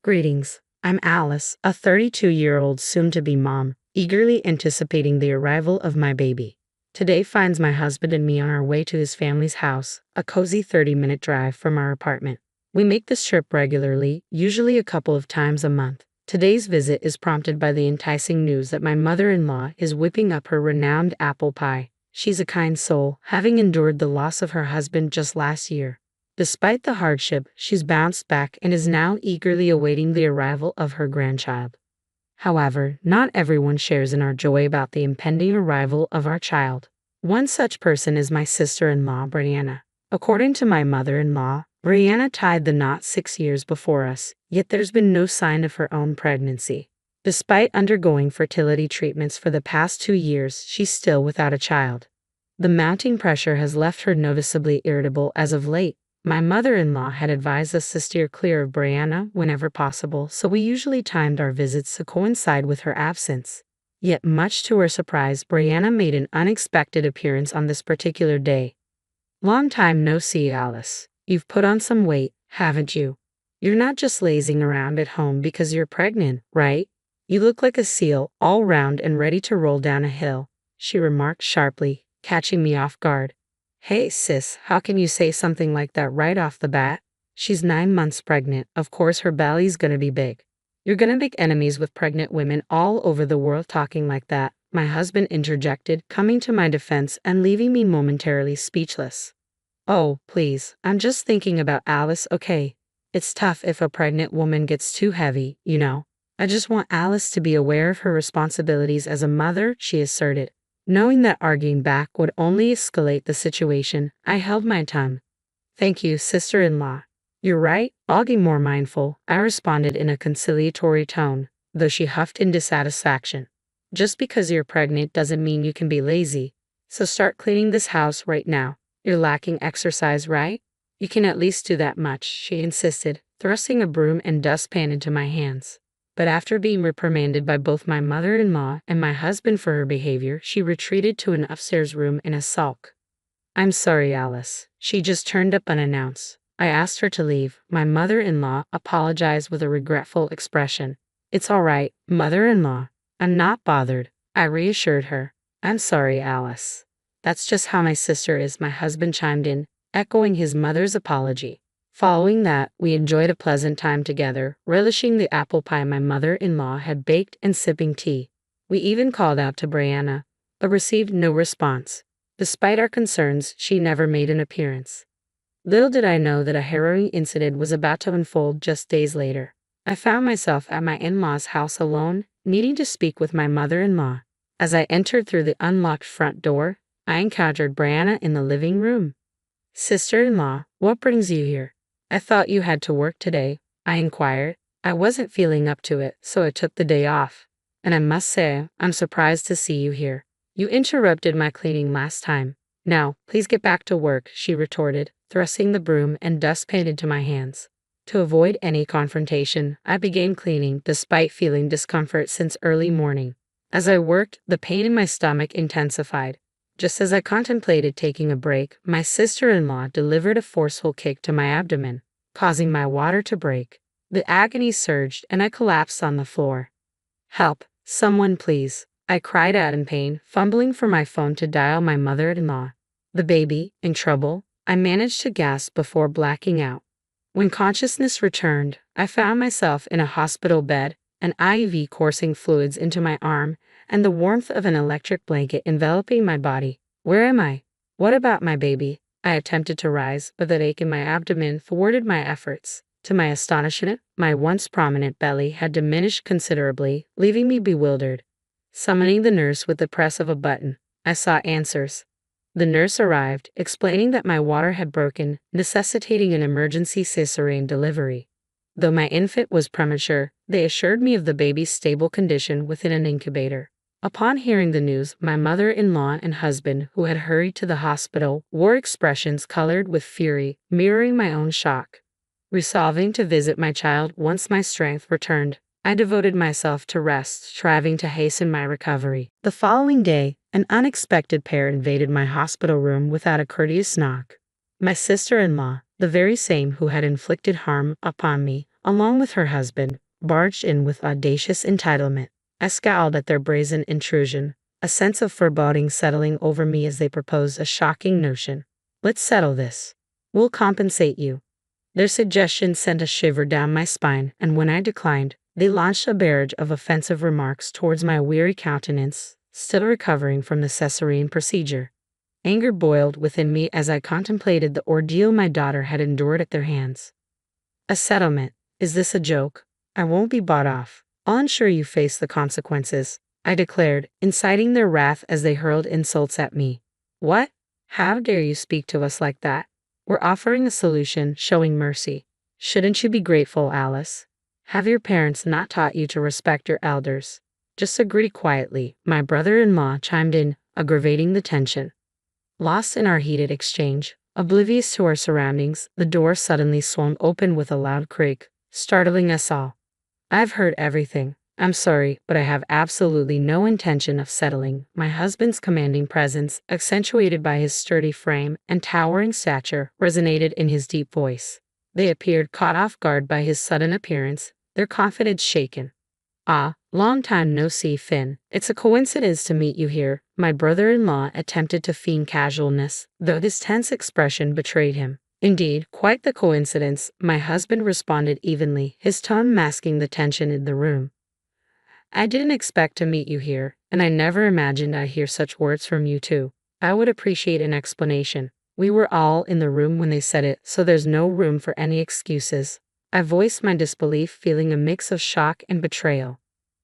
Greetings. I'm Alice, a 32-year-old soon-to-be mom, eagerly anticipating the arrival of my baby. Today finds my husband and me on our way to his family's house, a cozy 30-minute drive from our apartment. We make this trip regularly, usually a couple of times a month. Today's visit is prompted by the enticing news that my mother-in-law is whipping up her renowned apple pie. She's a kind soul, having endured the loss of her husband just last year. Despite the hardship, she's bounced back and is now eagerly awaiting the arrival of her grandchild. However, not everyone shares in our joy about the impending arrival of our child. One such person is my sister-in-law, Brianna. According to my mother-in-law, Brianna tied the knot 6 years before us, yet there's been no sign of her own pregnancy. Despite undergoing fertility treatments for the past 2 years, she's still without a child. The mounting pressure has left her noticeably irritable as of late. My mother-in-law had advised us to steer clear of Brianna whenever possible, so we usually timed our visits to coincide with her absence. Yet, much to her surprise, Brianna made an unexpected appearance on this particular day. "Long time no see, Alice. You've put on some weight, haven't you? You're not just lazing around at home because you're pregnant, right? You look like a seal, all round and ready to roll down a hill," she remarked sharply, catching me off guard. "Hey sis, how can you say something like that right off the bat? She's 9 months pregnant, of course her belly's gonna be big." "You're gonna make enemies with pregnant women all over the world talking like that," my husband interjected, coming to my defense and leaving me momentarily speechless. "Oh, please, I'm just thinking about Alice, okay? It's tough if a pregnant woman gets too heavy, you know. I just want Alice to be aware of her responsibilities as a mother," she asserted. Knowing that arguing back would only escalate the situation, I held my tongue. "Thank you, sister-in-law. You're right, I'll be more mindful," I responded in a conciliatory tone, though she huffed in dissatisfaction. "Just because you're pregnant doesn't mean you can be lazy. So start cleaning this house right now. You're lacking exercise, right? You can at least do that much," she insisted, thrusting a broom and dustpan into my hands. But after being reprimanded by both my mother-in-law and my husband for her behavior, she retreated to an upstairs room in a sulk. "I'm sorry, Alice. She just turned up unannounced. I asked her to leave." My mother-in-law apologized with a regretful expression. "It's all right, mother-in-law. I'm not bothered," I reassured her. "I'm sorry, Alice. That's just how my sister is," my husband chimed in, echoing his mother's apology. Following that, we enjoyed a pleasant time together, relishing the apple pie my mother-in-law had baked and sipping tea. We even called out to Brianna, but received no response. Despite our concerns, she never made an appearance. Little did I know that a harrowing incident was about to unfold just days later. I found myself at my in-laws' house alone, needing to speak with my mother-in-law. As I entered through the unlocked front door, I encountered Brianna in the living room. "Sister-in-law, what brings you here? I thought you had to work today," I inquired. "I wasn't feeling up to it, so I took the day off. And I must say, I'm surprised to see you here. You interrupted my cleaning last time. Now, please get back to work," she retorted, thrusting the broom and dustpan into my hands. To avoid any confrontation, I began cleaning despite feeling discomfort since early morning. As I worked, the pain in my stomach intensified. Just as I contemplated taking a break, my sister-in-law delivered a forceful kick to my abdomen, causing my water to break. The agony surged and I collapsed on the floor. "Help, someone please," I cried out in pain, fumbling for my phone to dial my mother-in-law. "The baby, in trouble?" I managed to gasp before blacking out. When consciousness returned, I found myself in a hospital bed, an IV coursing fluids into my arm, and the warmth of an electric blanket enveloping my body. "Where am I? What about my baby?" I attempted to rise, but the ache in my abdomen thwarted my efforts. To my astonishment, my once prominent belly had diminished considerably, leaving me bewildered. Summoning the nurse with the press of a button, I saw answers. The nurse arrived, explaining that my water had broken, necessitating an emergency cesarean delivery. Though my infant was premature, they assured me of the baby's stable condition within an incubator. Upon hearing the news, my mother-in-law and husband, who had hurried to the hospital, wore expressions colored with fury, mirroring my own shock. Resolving to visit my child once my strength returned, I devoted myself to rest, striving to hasten my recovery. The following day, an unexpected pair invaded my hospital room without a courteous knock. My sister-in-law, the very same who had inflicted harm upon me, along with her husband, barged in with audacious entitlement. I scowled at their brazen intrusion, a sense of foreboding settling over me as they proposed a shocking notion. Let's settle this. We'll compensate you. Their suggestion sent a shiver down my spine, and when I declined, they launched a barrage of offensive remarks towards my weary countenance, still recovering from the cesarean procedure. Anger boiled within me as I contemplated the ordeal my daughter had endured at their hands. A settlement? Is this a joke? I won't be bought off. I'll ensure you face the consequences, I declared, inciting their wrath as they hurled insults at me. What? How dare you speak to us like that? We're offering a solution, showing mercy. Shouldn't you be grateful, Alice? Have your parents not taught you to respect your elders? Just agree quietly, my brother-in-law chimed in, aggravating the tension. Lost in our heated exchange, oblivious to our surroundings, the door suddenly swung open with a loud creak, startling us all. I've heard everything. I'm sorry, but I have absolutely no intention of settling. My husband's commanding presence, accentuated by his sturdy frame and towering stature, resonated in his deep voice. They appeared caught off guard by his sudden appearance, their confidence shaken. Ah, long time no see, Finn. It's a coincidence to meet you here. My brother-in-law attempted to feign casualness, though his tense expression betrayed him. Indeed, quite the coincidence, my husband responded evenly, his tone masking the tension in the room. I didn't expect to meet you here, and I never imagined I'd hear such words from you too. I would appreciate an explanation. We were all in the room when they said it, so there's no room for any excuses. I voiced my disbelief, feeling a mix of shock and betrayal.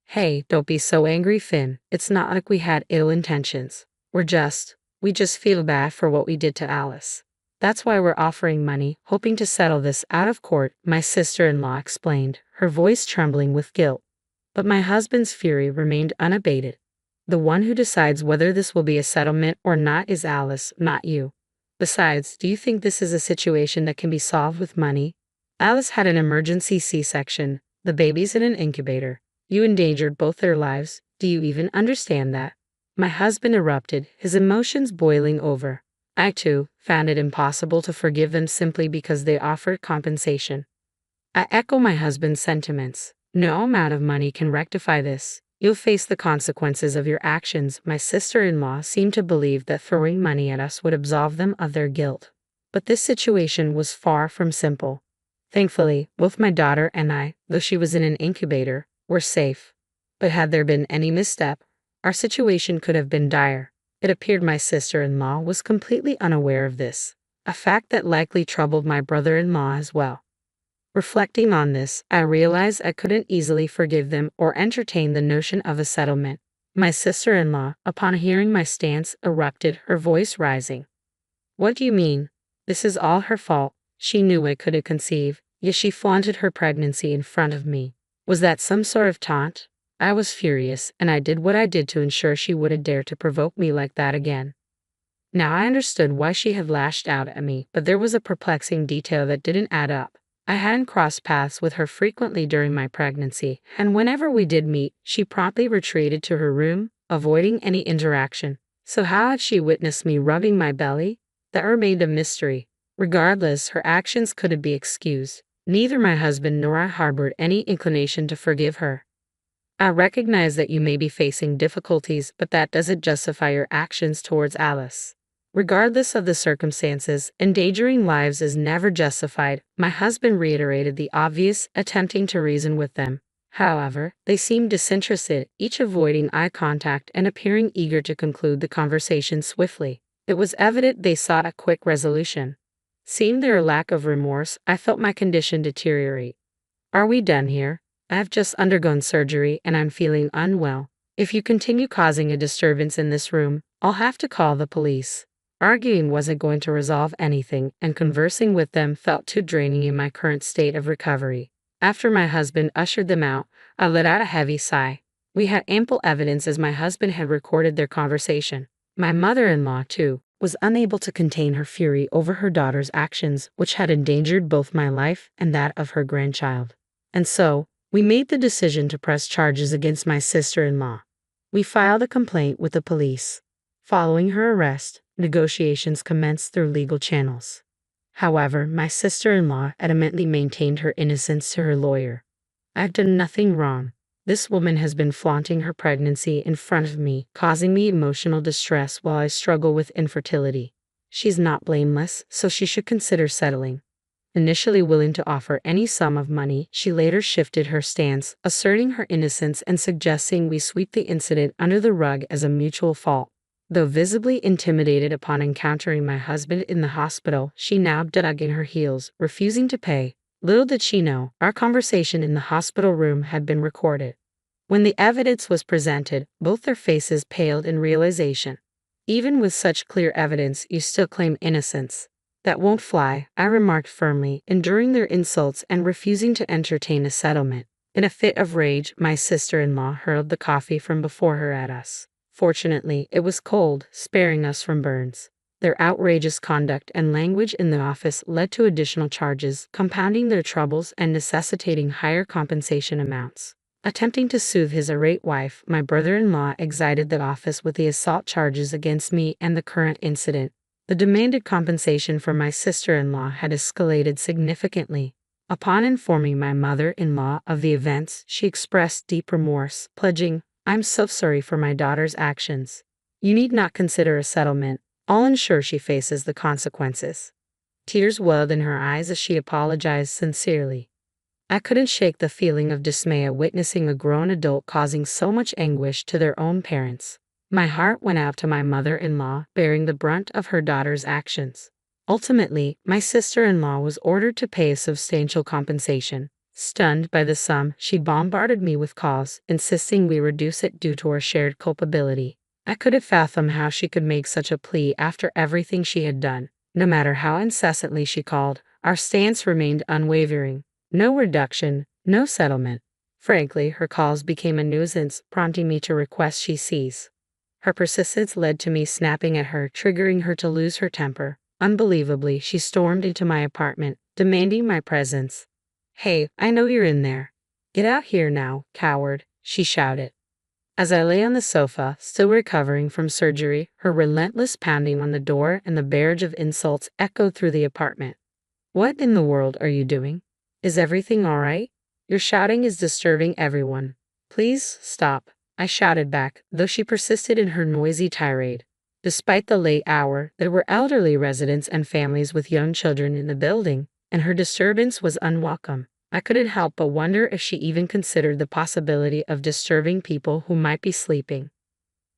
Hey, don't be so angry, Finn. It's not like we had ill intentions. We just feel bad for what we did to Alice. That's why we're offering money, hoping to settle this out of court, my sister-in-law explained, her voice trembling with guilt. But my husband's fury remained unabated. The one who decides whether this will be a settlement or not is Alice, not you. Besides, do you think this is a situation that can be solved with money? Alice had an emergency C-section, the baby's in an incubator. You endangered both their lives. Do you even understand that? My husband erupted, his emotions boiling over. I, too, found it impossible to forgive them simply because they offered compensation. I echo my husband's sentiments. No amount of money can rectify this. You'll face the consequences of your actions. My sister-in-law seemed to believe that throwing money at us would absolve them of their guilt. But this situation was far from simple. Thankfully, both my daughter and I, though she was in an incubator, were safe. But had there been any misstep, our situation could have been dire. It appeared my sister-in-law was completely unaware of this, a fact that likely troubled my brother-in-law as well. Reflecting on this, I realized I couldn't easily forgive them or entertain the notion of a settlement. My sister-in-law, upon hearing my stance, erupted, her voice rising. What do you mean? This is all her fault. She knew I couldn't conceive, yet she flaunted her pregnancy in front of me. Was that some sort of taunt? I was furious, and I did what I did to ensure she wouldn't dare to provoke me like that again. Now I understood why she had lashed out at me, but there was a perplexing detail that didn't add up. I hadn't crossed paths with her frequently during my pregnancy, and whenever we did meet, she promptly retreated to her room, avoiding any interaction. So how had she witnessed me rubbing my belly? That remained a mystery. Regardless, her actions couldn't be excused. Neither my husband nor I harbored any inclination to forgive her. I recognize that you may be facing difficulties, but that doesn't justify your actions towards Alice. Regardless of the circumstances, endangering lives is never justified. My husband reiterated the obvious, attempting to reason with them. However, they seemed disinterested, each avoiding eye contact and appearing eager to conclude the conversation swiftly. It was evident they sought a quick resolution. Seeing their lack of remorse, I felt my condition deteriorate. Are we done here? I have just undergone surgery and I'm feeling unwell. If you continue causing a disturbance in this room, I'll have to call the police. Arguing wasn't going to resolve anything, and conversing with them felt too draining in my current state of recovery. After my husband ushered them out, I let out a heavy sigh. We had ample evidence as my husband had recorded their conversation. My mother-in-law, too, was unable to contain her fury over her daughter's actions, which had endangered both my life and that of her grandchild. And so, we made the decision to press charges against my sister-in-law. We filed a complaint with the police. Following her arrest, negotiations commenced through legal channels. However, my sister-in-law adamantly maintained her innocence to her lawyer. I've done nothing wrong. This woman has been flaunting her pregnancy in front of me, causing me emotional distress while I struggle with infertility. She's not blameless, so she should consider settling. Initially willing to offer any sum of money, she later shifted her stance, asserting her innocence and suggesting we sweep the incident under the rug as a mutual fault. Though visibly intimidated upon encountering my husband in the hospital, she now dug in her heels, refusing to pay. Little did she know, our conversation in the hospital room had been recorded. When the evidence was presented, both their faces paled in realization. Even with such clear evidence, you still claim innocence. That won't fly, I remarked firmly, enduring their insults and refusing to entertain a settlement. In a fit of rage, my sister-in-law hurled the coffee from before her at us. Fortunately, it was cold, sparing us from burns. Their outrageous conduct and language in the office led to additional charges, compounding their troubles and necessitating higher compensation amounts. Attempting to soothe his irate wife, my brother-in-law exited the office with the assault charges against me and the current incident. The demanded compensation from my sister-in-law had escalated significantly. Upon informing my mother-in-law of the events, she expressed deep remorse, pledging, "I'm so sorry for my daughter's actions. You need not consider a settlement. I'll ensure she faces the consequences." Tears welled in her eyes as she apologized sincerely. I couldn't shake the feeling of dismay at witnessing a grown adult causing so much anguish to their own parents. My heart went out to my mother-in-law, bearing the brunt of her daughter's actions. Ultimately, my sister-in-law was ordered to pay a substantial compensation. Stunned by the sum, she bombarded me with calls, insisting we reduce it due to our shared culpability. I couldn't fathom how she could make such a plea after everything she had done. No matter how incessantly she called, our stance remained unwavering. No reduction, no settlement. Frankly, her calls became a nuisance, prompting me to request she cease. Her persistence led to me snapping at her, triggering her to lose her temper. Unbelievably, she stormed into my apartment, demanding my presence. "Hey, I know you're in there. Get out here now, coward," she shouted. As I lay on the sofa, still recovering from surgery, her relentless pounding on the door and the barrage of insults echoed through the apartment. "What in the world are you doing? Is everything all right? Your shouting is disturbing everyone. Please stop," I shouted back, though she persisted in her noisy tirade. Despite the late hour, there were elderly residents and families with young children in the building, and her disturbance was unwelcome. I couldn't help but wonder if she even considered the possibility of disturbing people who might be sleeping.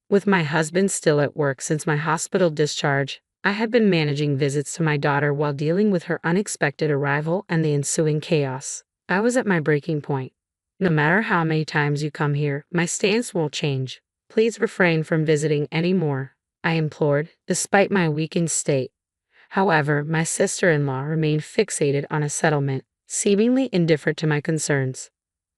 With my husband still at work since my hospital discharge, I had been managing visits to my daughter while dealing with her unexpected arrival and the ensuing chaos. I was at my breaking point. "No matter how many times you come here, my stance won't change. Please refrain from visiting anymore," I implored, despite my weakened state. However, my sister-in-law remained fixated on a settlement, seemingly indifferent to my concerns.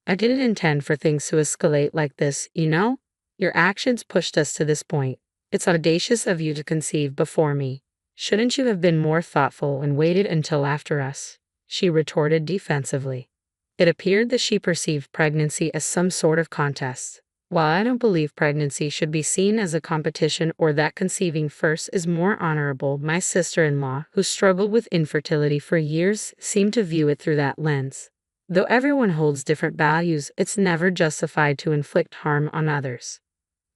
"I didn't intend for things to escalate like this, you know? Your actions pushed us to this point. It's audacious of you to conceive before me. Shouldn't you have been more thoughtful and waited until after us?" she retorted defensively. It appeared that she perceived pregnancy as some sort of contest. While I don't believe pregnancy should be seen as a competition or that conceiving first is more honorable, my sister-in-law, who struggled with infertility for years, seemed to view it through that lens. Though everyone holds different values, it's never justified to inflict harm on others.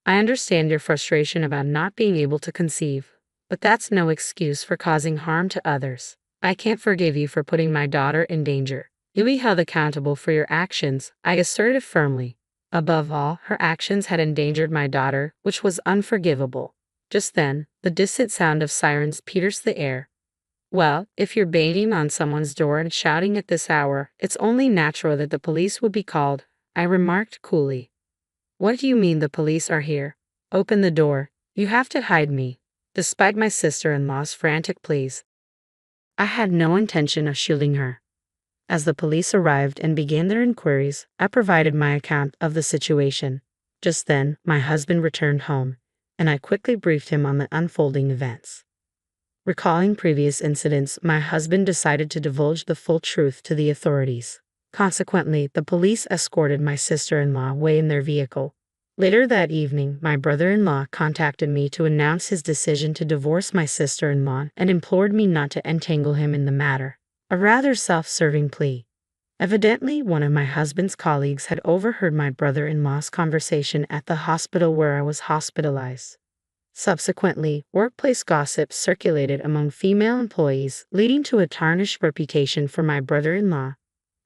I understand your frustration about not being able to conceive, but that's no excuse for causing harm to others. I can't forgive you for putting my daughter in danger. You'll be held accountable for your actions, I asserted firmly. Above all, her actions had endangered my daughter, which was unforgivable. Just then, the distant sound of sirens pierced the air. "Well, if you're banging on someone's door and shouting at this hour, it's only natural that the police would be called," I remarked coolly. "What do you mean the police are here? Open the door. You have to hide me." Despite my sister-in-law's frantic pleas, I had no intention of shielding her. As the police arrived and began their inquiries, I provided my account of the situation. Just then, my husband returned home, and I quickly briefed him on the unfolding events. Recalling previous incidents, my husband decided to divulge the full truth to the authorities. Consequently, the police escorted my sister-in-law away in their vehicle, Later that evening, my brother-in-law contacted me to announce his decision to divorce my sister-in-law and implored me not to entangle him in the matter. A rather self-serving plea. Evidently, one of my husband's colleagues had overheard my brother-in-law's conversation at the hospital where I was hospitalized. Subsequently, workplace gossip circulated among female employees, leading to a tarnished reputation for my brother-in-law.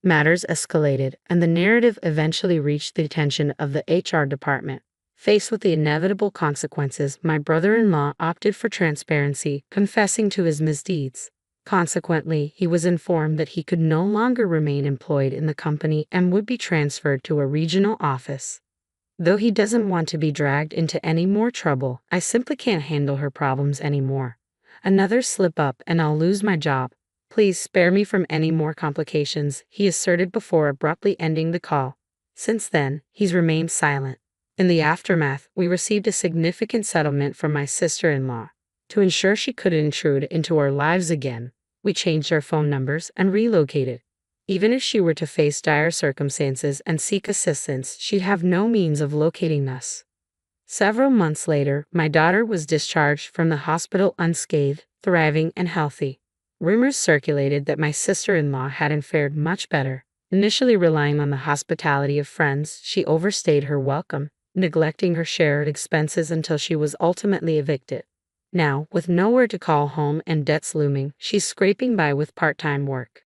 Matters escalated, and the narrative eventually reached the attention of the HR department. Faced with the inevitable consequences, my brother-in-law opted for transparency, confessing to his misdeeds. Consequently, he was informed that he could no longer remain employed in the company and would be transferred to a regional office. Though he doesn't want to be dragged into any more trouble, I simply can't handle her problems anymore. Another slip-up and I'll lose my job. Please spare me from any more complications, he asserted before abruptly ending the call. Since then, he's remained silent. In the aftermath, we received a significant settlement from my sister-in-law. To ensure she couldn't intrude into our lives again, we changed our phone numbers and relocated. Even if she were to face dire circumstances and seek assistance, she'd have no means of locating us. Several months later, my daughter was discharged from the hospital unscathed, thriving, and healthy. Rumors circulated that my sister-in-law hadn't fared much better. Initially relying on the hospitality of friends, she overstayed her welcome, neglecting her shared expenses until she was ultimately evicted. Now, with nowhere to call home and debts looming, she's scraping by with part-time work.